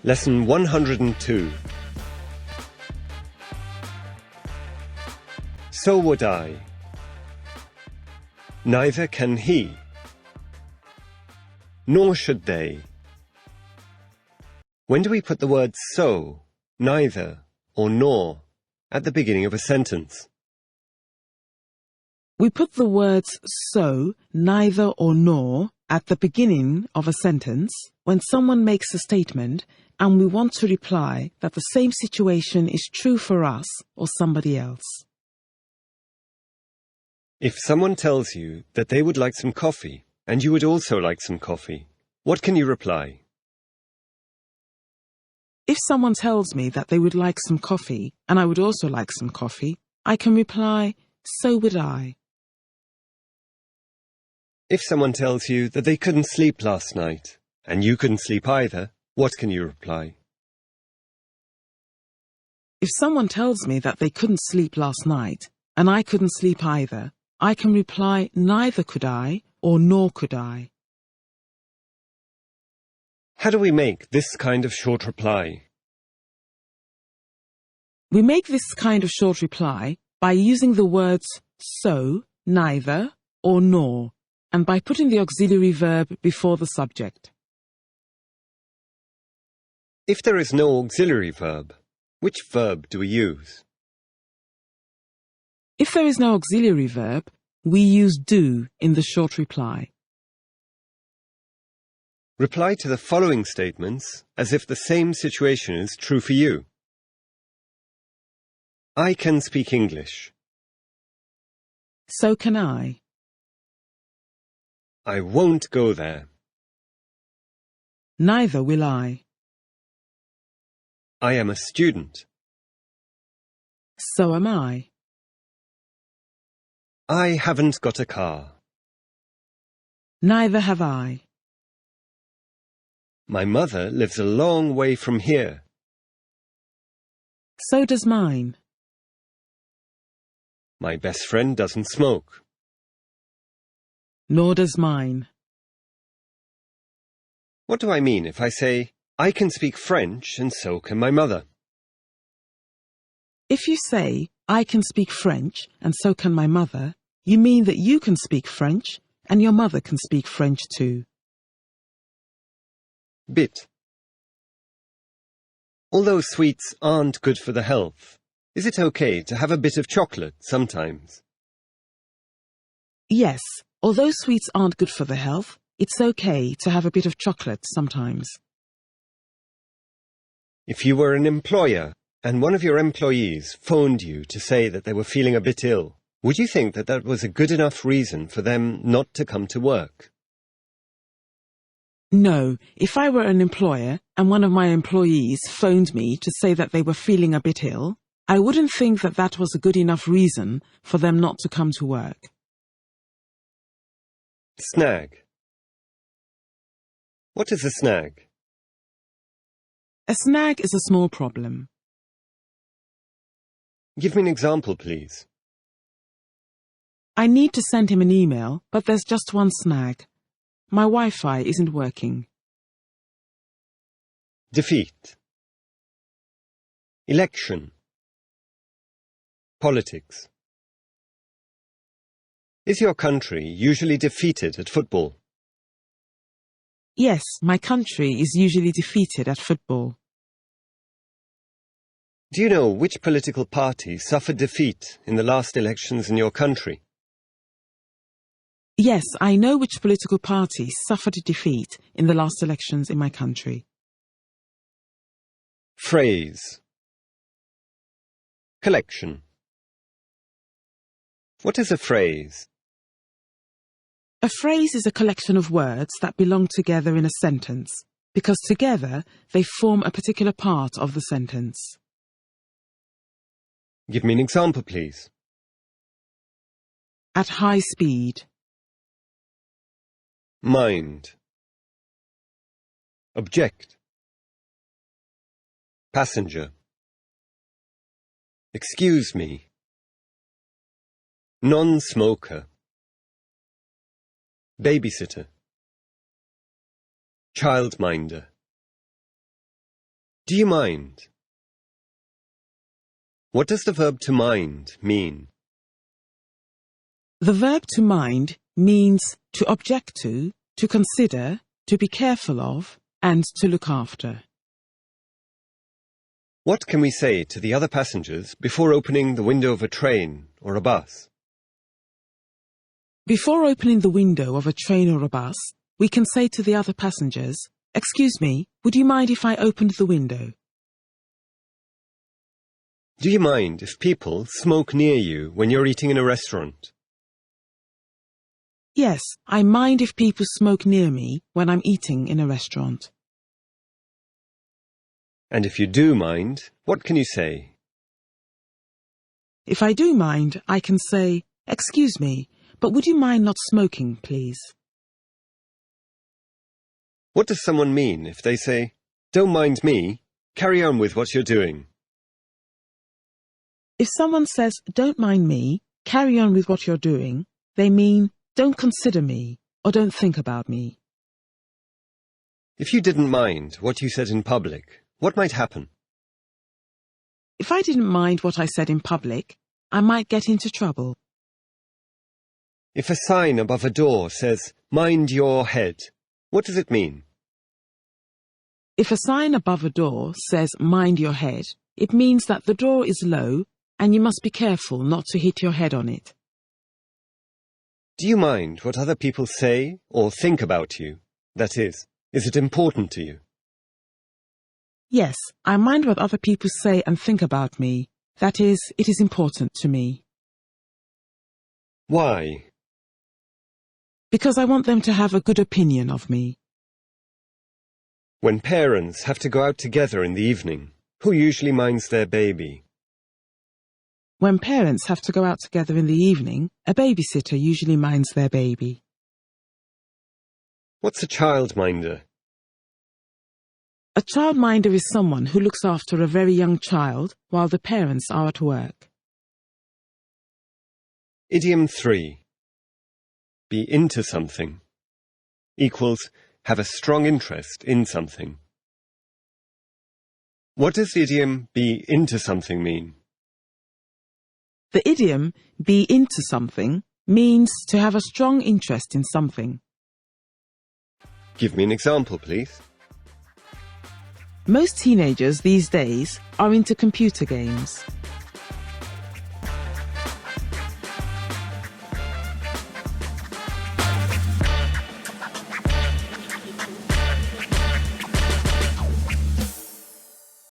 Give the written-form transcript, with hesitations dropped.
Lesson 102. So would I. Neither can he. Nor should they. When do we put the words so, neither, or nor at the beginning of a sentence? We put the words so, neither or nor at the beginning of a sentence when someone makes a statement and we want to reply that the same situation is true for us or somebody else. If someone tells you that they would like some coffee and you would also like some coffee, what can you reply? If someone tells me that they would like some coffee and I would also like some coffee, I can reply, so would I. If someone tells you that they couldn't sleep last night and you couldn't sleep either, what can you reply? If someone tells me that they couldn't sleep last night and I couldn't sleep either, I can reply, neither could I or nor could I. How do we make this kind of short reply? We make this kind of short reply by using the words so, neither, or nor, and by putting the auxiliary verb before the subject. If there is no auxiliary verb, which verb do we use? If there is no auxiliary verb, we use do in the short reply. Reply to the following statements as if the same situation is true for you. I can speak English. So can I. I won't go there. Neither will I. I am a student. So am I. I haven't got a car. Neither have I. My mother lives a long way from here. So does mine. My best friend doesn't smoke. Nor does mine. What do I mean if I say, I can speak French and so can my mother? If you say, I can speak French and so can my mother, you mean that you can speak French and your mother can speak French too. Bit. Although sweets aren't good for the health, is it okay to have a bit of chocolate sometimes? Yes, although sweets aren't good for the health, it's okay to have a bit of chocolate sometimes. If you were an employer and one of your employees phoned you to say that they were feeling a bit ill, would you think that that was a good enough reason for them not to come to work? No, if I were an employer and one of my employees phoned me to say that they were feeling a bit ill, I wouldn't think that that was a good enough reason for them not to come to work. Snag. What is a snag? A snag is a small problem. Give me an example, please. I need to send him an email, but there's just one snag. My Wi-Fi isn't working. Defeat. Election. Politics. Is your country usually defeated at football? Yes, my country is usually defeated at football. Do you know which political party suffered defeat in the last elections in your country? Yes, I know which political party suffered a defeat in the last elections in my country. Phrase. Collection. What is a phrase? A phrase is a collection of words that belong together in a sentence, because together they form a particular part of the sentence. Give me an example, please. At high speed. Mind. Object. Passenger. Excuse me. Non-smoker. Babysitter. Childminder. Do you mind? What does the verb to mind mean? The verb to mind means to object to consider, to be careful of, and to look after. What can we say to the other passengers before opening the window of a train or a bus? Before opening the window of a train or a bus, we can say to the other passengers, "Excuse me, would you mind if I opened the window?" Do you mind if people smoke near you when you're eating in a restaurant? Yes, I mind if people smoke near me when I'm eating in a restaurant. And if you do mind, what can you say? If I do mind, I can say, "Excuse me, but would you mind not smoking, please?" What does someone mean if they say, "Don't mind me, carry on with what you're doing"? If someone says, "Don't mind me, carry on with what you're doing," they mean, "Don't consider me," or "Don't think about me." If you didn't mind what you said in public, what might happen? If I didn't mind what I said in public, I might get into trouble. If a sign above a door says, "Mind your head," what does it mean? If a sign above a door says, "Mind your head," it means that the door is low and you must be careful not to hit your head on it. Do you mind what other people say or think about you? That is it important to you? Yes, I mind what other people say and think about me. That is, it is important to me. Why? Because I want them to have a good opinion of me. When parents have to go out together in the evening, who usually minds their baby? When parents have to go out together in the evening, a babysitter usually minds their baby. What's a childminder? A childminder is someone who looks after a very young child while the parents are at work. Idiom 3. Be into something equals have a strong interest in something. What does the idiom be into something mean? The idiom be into something means to have a strong interest in something. Give me an example, please. Most teenagers these days are into computer games.